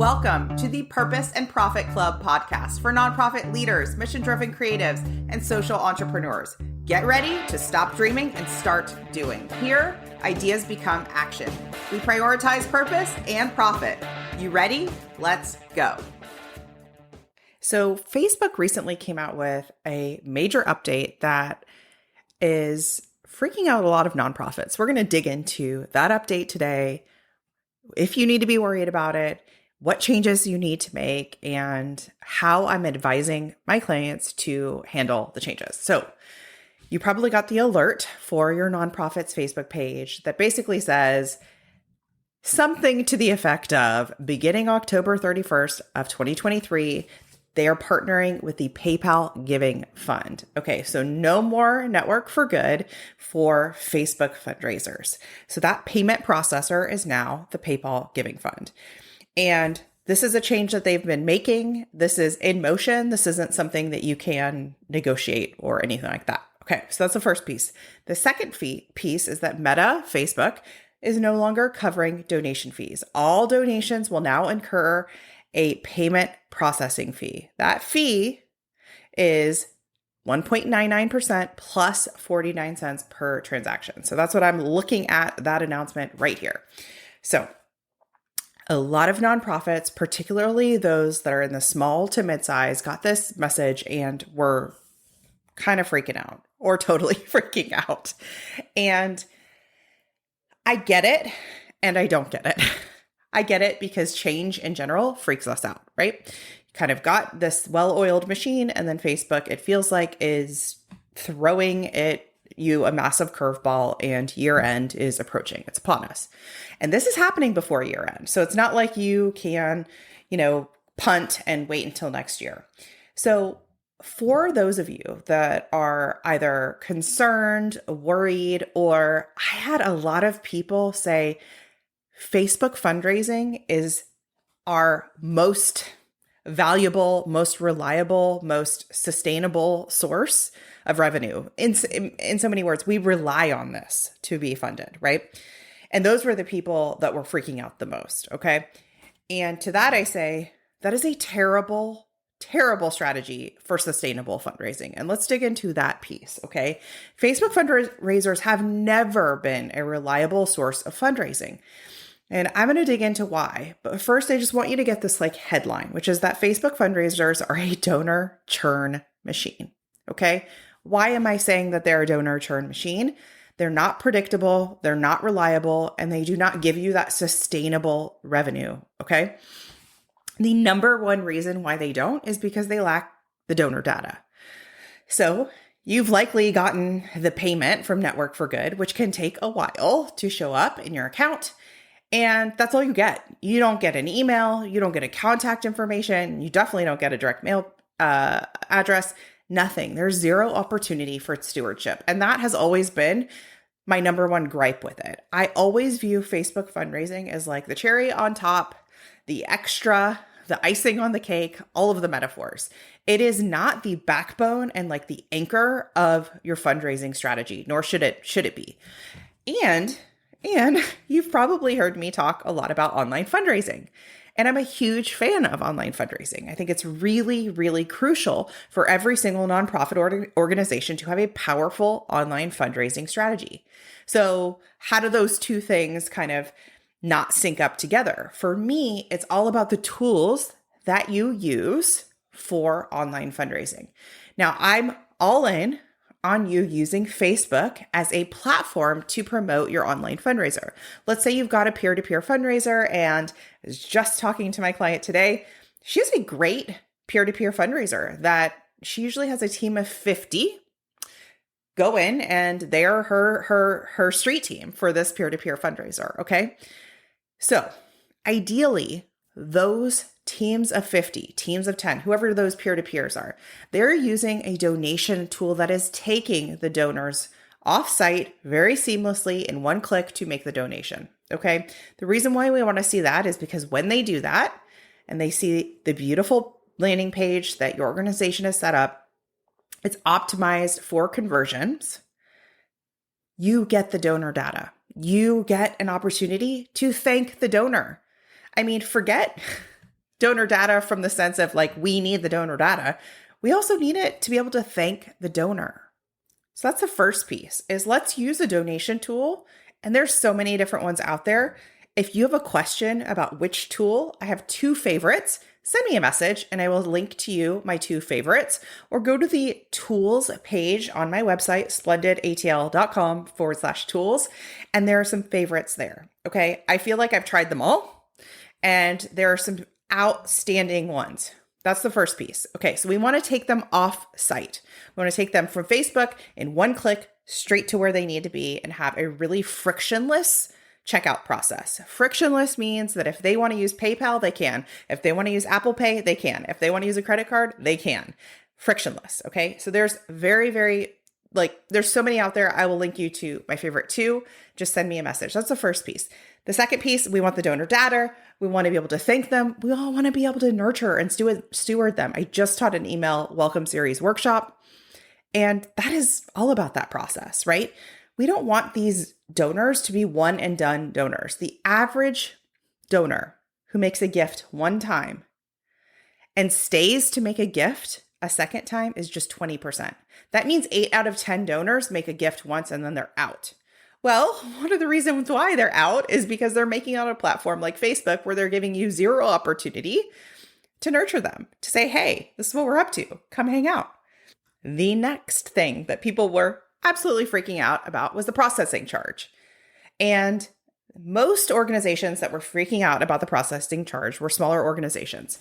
Welcome to the Purpose and Profit Club podcast for nonprofit leaders, mission-driven creatives, and social entrepreneurs. Get ready to stop dreaming and start doing. Here, ideas become action. We prioritize purpose and profit. You ready? Let's go. So Facebook recently came out with a major update that is freaking out a lot of nonprofits. We're going to dig into that update today, if you need to be worried about it, what changes you need to make, and how I'm advising my clients to handle the changes. So you probably got the alert for your nonprofit's Facebook page that basically says something to the effect of, beginning October 31st of 2023, they are partnering with the PayPal Giving Fund. Okay, so no more Network for Good for Facebook fundraisers. So that payment processor is now the PayPal Giving Fund. And this is a change that they've been making. This is in motion. This isn't something that you can negotiate or anything like that. Okay, so that's the first piece. The second piece is that Meta, Facebook, is no longer covering donation fees. All donations will now incur a payment processing fee. That fee is 1.99% plus 49 cents per transaction. So that's what I'm looking at, that announcement right here. So a lot of nonprofits, particularly those that are in the small to mid-size, got this message and were kind of freaking out or totally freaking out. And I get it and I don't get it. I get it because change in general freaks us out, right? You kind of got this well-oiled machine, and then Facebook, it feels like, is throwing you a massive curveball, and year end is approaching. It's upon us. And this is happening before year end. So it's not like you can, punt and wait until next year. So for those of you that are either concerned, worried, or I had a lot of people say, Facebook fundraising is our most valuable, most reliable, most sustainable source of revenue. In so many words, we rely on this to be funded, right? And those were the people that were freaking out the most, okay? And to that I say, that is a terrible, terrible strategy for sustainable fundraising. And let's dig into that piece, okay? Facebook fundraisers have never been a reliable source of fundraising. And I'm going to dig into why. But first, I just want you to get this headline, which is that Facebook fundraisers are a donor churn machine. Okay. Why am I saying that they're a donor churn machine? They're not predictable. They're not reliable, and they do not give you that sustainable revenue. Okay. The number one reason why they don't is because they lack the donor data. So you've likely gotten the payment from Network for Good, which can take a while to show up in your account. And that's all you get. You don't get an email. You don't get a contact information. You definitely don't get a direct mail address. Nothing. There's zero opportunity for stewardship. And that has always been my number one gripe with it. I always view Facebook fundraising as like the cherry on top, the extra, the icing on the cake, all of the metaphors. It is not the backbone and the anchor of your fundraising strategy, nor should it be. And you've probably heard me talk a lot about online fundraising. And I'm a huge fan of online fundraising. I think it's really, really crucial for every single nonprofit organization to have a powerful online fundraising strategy. So how do those two things kind of not sync up together? For me, it's all about the tools that you use for online fundraising. Now, I'm all in on you using Facebook as a platform to promote your online fundraiser. Let's say you've got a peer-to-peer fundraiser, and I was just talking to my client today. She has a great peer-to-peer fundraiser that she usually has a team of 50 go in, and they're her street team for this peer-to-peer fundraiser, okay? So ideally, those teams of 50, teams of 10, whoever those peer-to-peers are, they're using a donation tool that is taking the donors off-site very seamlessly in one click to make the donation, okay? The reason why we want to see that is because when they do that and they see the beautiful landing page that your organization has set up, it's optimized for conversions, you get the donor data. You get an opportunity to thank the donor. I mean, forget donor data from the sense of like, we need the donor data. We also need it to be able to thank the donor. So that's the first piece is let's use a donation tool. And there's so many different ones out there. If you have a question about which tool, I have two favorites. Send me a message and I will link to you my two favorites, or go to the tools page on my website, splendidatl.com/tools. And there are some favorites there. Okay. I feel like I've tried them all and there are some outstanding ones. That's the first piece. Okay. So we want to take them off site. We want to take them from Facebook in one click straight to where they need to be and have a really frictionless checkout process. Frictionless means that if they want to use PayPal, they can. If they want to use Apple Pay, they can. If they want to use a credit card, they can. Frictionless. Okay. So there's there's so many out there. I will link you to my favorite two. Just send me a message. That's the first piece. The second piece, we want the donor data. We want to be able to thank them. We all want to be able to nurture and steward them. I just taught an email welcome series workshop, and that is all about that process, right? We don't want these donors to be one and done donors. The average donor who makes a gift one time and stays to make a gift a second time is just 20%. That means 8 out of 10 donors make a gift once and then they're out. Well, one of the reasons why they're out is because they're making it on a platform like Facebook where they're giving you zero opportunity to nurture them, to say, hey, this is what we're up to. Come hang out. The next thing that people were absolutely freaking out about was the processing charge. And most organizations that were freaking out about the processing charge were smaller organizations.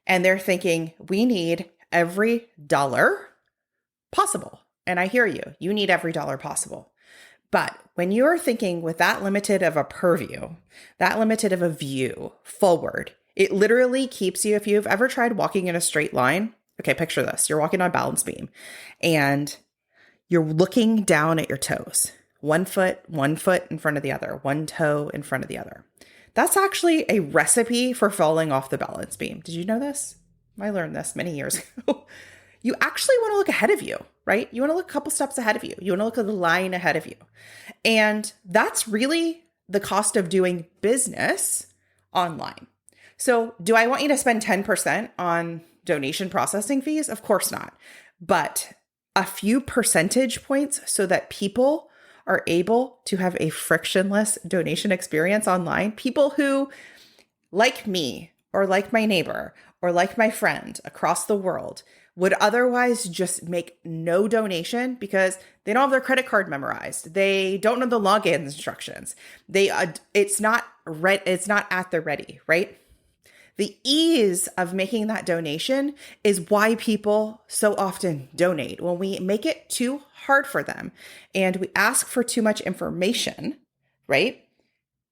And they're thinking, we need every dollar possible. And I hear you. You need every dollar possible. But when you're thinking with that limited of a purview, that limited of a view forward, it literally keeps you, if you've ever tried walking in a straight line, okay, picture this. You're walking on a balance beam and you're looking down at your toes, one foot in front of the other, one toe in front of the other. That's actually a recipe for falling off the balance beam. Did you know this? I learned this many years ago. You actually want to look ahead of you, right? You want to look a couple steps ahead of you. You want to look at the line ahead of you. And that's really the cost of doing business online. So do I want you to spend 10% on donation processing fees? Of course not. But a few percentage points so that people are able to have a frictionless donation experience online. People who, like me, or like my neighbor, or like my friend across the world, would otherwise just make no donation because they don't have their credit card memorized. They don't know the login instructions. It's not at the ready, right? The ease of making that donation is why people so often donate. When we make it too hard for them and we ask for too much information, right?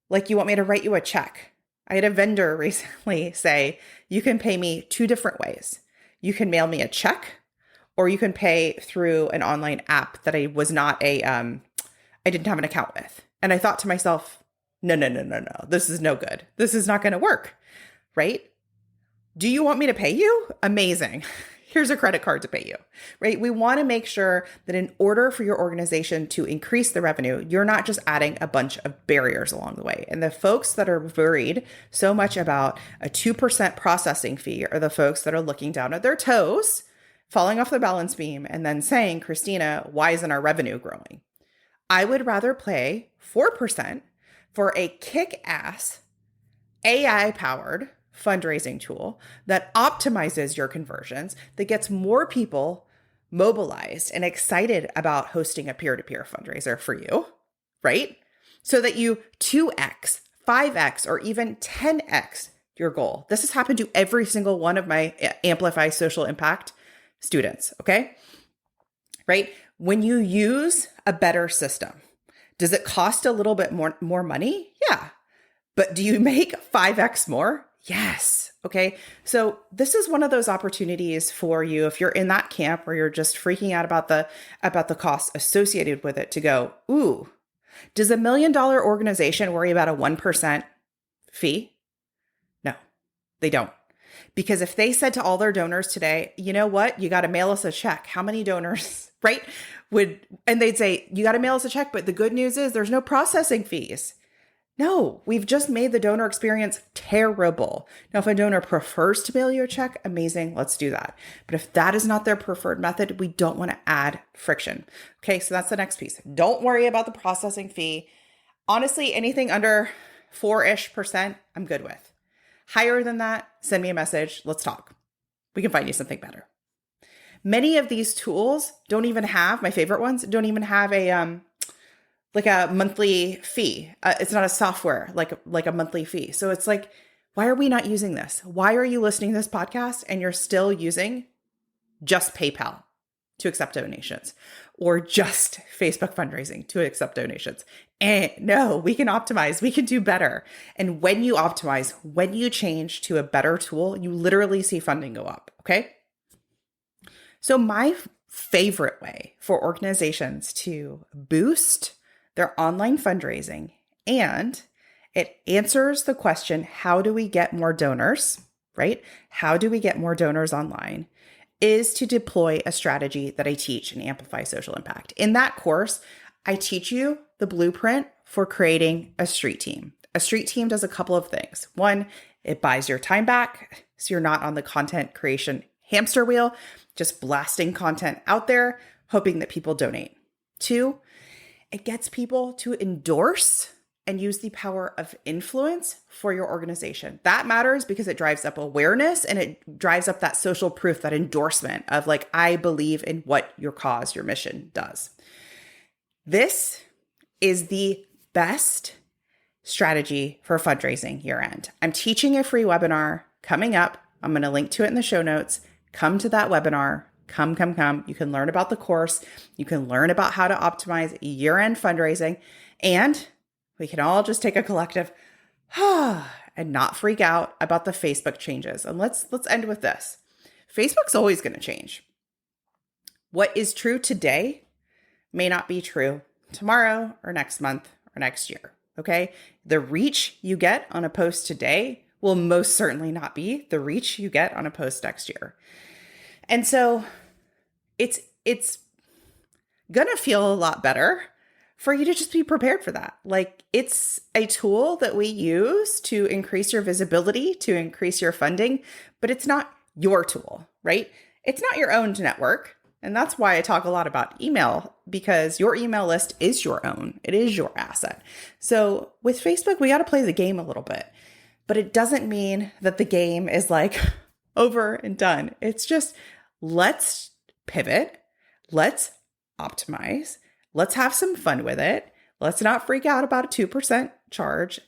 Like, you want me to write you a check. I had a vendor recently say, you can pay me two different ways. You can mail me a check, or you can pay through an online app that I didn't have an account with. And I thought to myself, no. This is no good. This is not going to work. Right? Do you want me to pay you? Amazing. Here's a credit card to pay you, right? We want to make sure that in order for your organization to increase the revenue, you're not just adding a bunch of barriers along the way. And the folks that are worried so much about a 2% processing fee are the folks that are looking down at their toes, falling off the balance beam, and then saying, Christina, why isn't our revenue growing? I would rather pay 4% for a kick-ass AI-powered fundraising tool that optimizes your conversions, that gets more people mobilized and excited about hosting a peer-to-peer fundraiser for you, right? So that you 2x, 5x, or even 10x your goal. This has happened to every single one of my Amplify Social Impact students, okay? Right? When you use a better system, does it cost a little bit more money? Yeah. But do you make 5x more? Yes. Okay. So this is one of those opportunities for you, if you're in that camp where you're just freaking out about the costs associated with it, to go, ooh, does $1 million organization worry about a 1% fee? No, they don't. Because if they said to all their donors today, you know what, you got to mail us a check. How many donors, right? And they'd say, you got to mail us a check. But the good news is there's no processing fees. No, we've just made the donor experience terrible. Now, if a donor prefers to mail you a check, amazing, let's do that. But if that is not their preferred method, we don't want to add friction. Okay, so that's the next piece. Don't worry about the processing fee. Honestly, anything under 4-ish%, I'm good with. Higher than that, send me a message. Let's talk. We can find you something better. Many of these tools don't even have, my favorite ones, don't even have a monthly fee. It's not a software, like a monthly fee. So it's like, why are we not using this? Why are you listening to this podcast and you're still using just PayPal to accept donations or just Facebook fundraising to accept donations? And no, we can optimize. We can do better. And when you optimize, when you change to a better tool, you literally see funding go up. Okay. So my favorite way for organizations to boost their online fundraising, and it answers the question, how do we get more donors, right? How do we get more donors online? Is to deploy a strategy that I teach in Amplify Social Impact. In that course, I teach you the blueprint for creating a street team. A street team does a couple of things. One, it buys your time back, so you're not on the content creation hamster wheel, just blasting content out there, hoping that people donate. Two, it gets people to endorse and use the power of influence for your organization. That matters because it drives up awareness and it drives up that social proof, that endorsement of like, I believe in what your cause, your mission does. This is the best strategy for fundraising year end. I'm teaching a free webinar coming up. I'm going to link to it in the show notes. Come to that webinar. Come. You can learn about the course. You can learn about how to optimize year-end fundraising. And we can all just take a collective and not freak out about the Facebook changes. And let's end with this. Facebook's always going to change. What is true today may not be true tomorrow or next month or next year. Okay? The reach you get on a post today will most certainly not be the reach you get on a post next year. And so it's going to feel a lot better for you to just be prepared for that. Like, it's a tool that we use to increase your visibility, to increase your funding, but it's not your tool, right? It's not your own network. And that's why I talk a lot about email, because your email list is your own. It is your asset. So with Facebook, we got to play the game a little bit, but it doesn't mean that the game is like over and done. It's just, let's pivot. Let's optimize. Let's have some fun with it. Let's not freak out about a 2% charge.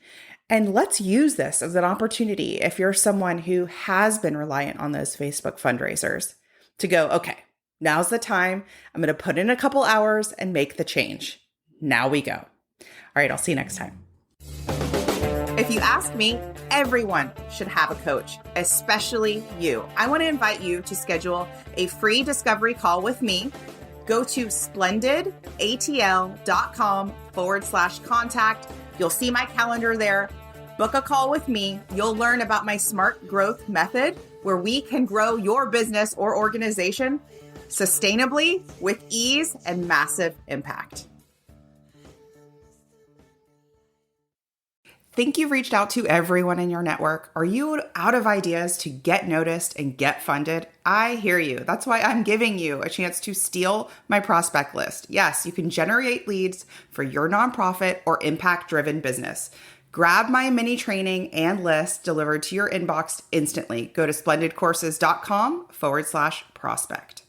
And let's use this as an opportunity, if you're someone who has been reliant on those Facebook fundraisers, to go, okay, now's the time. I'm going to put in a couple hours and make the change. Now we go. All right, I'll see you next time. If you ask me, everyone should have a coach, especially you. I want to invite you to schedule a free discovery call with me. Go to splendidatl.com/contact. You'll see my calendar there. Book a call with me. You'll learn about my smart growth method, where we can grow your business or organization sustainably with ease and massive impact. Think you've reached out to everyone in your network? Are you out of ideas to get noticed and get funded? I hear you. That's why I'm giving you a chance to steal my prospect list. Yes, you can generate leads for your nonprofit or impact-driven business. Grab my mini training and list delivered to your inbox instantly. Go to splendidcourses.com/prospect.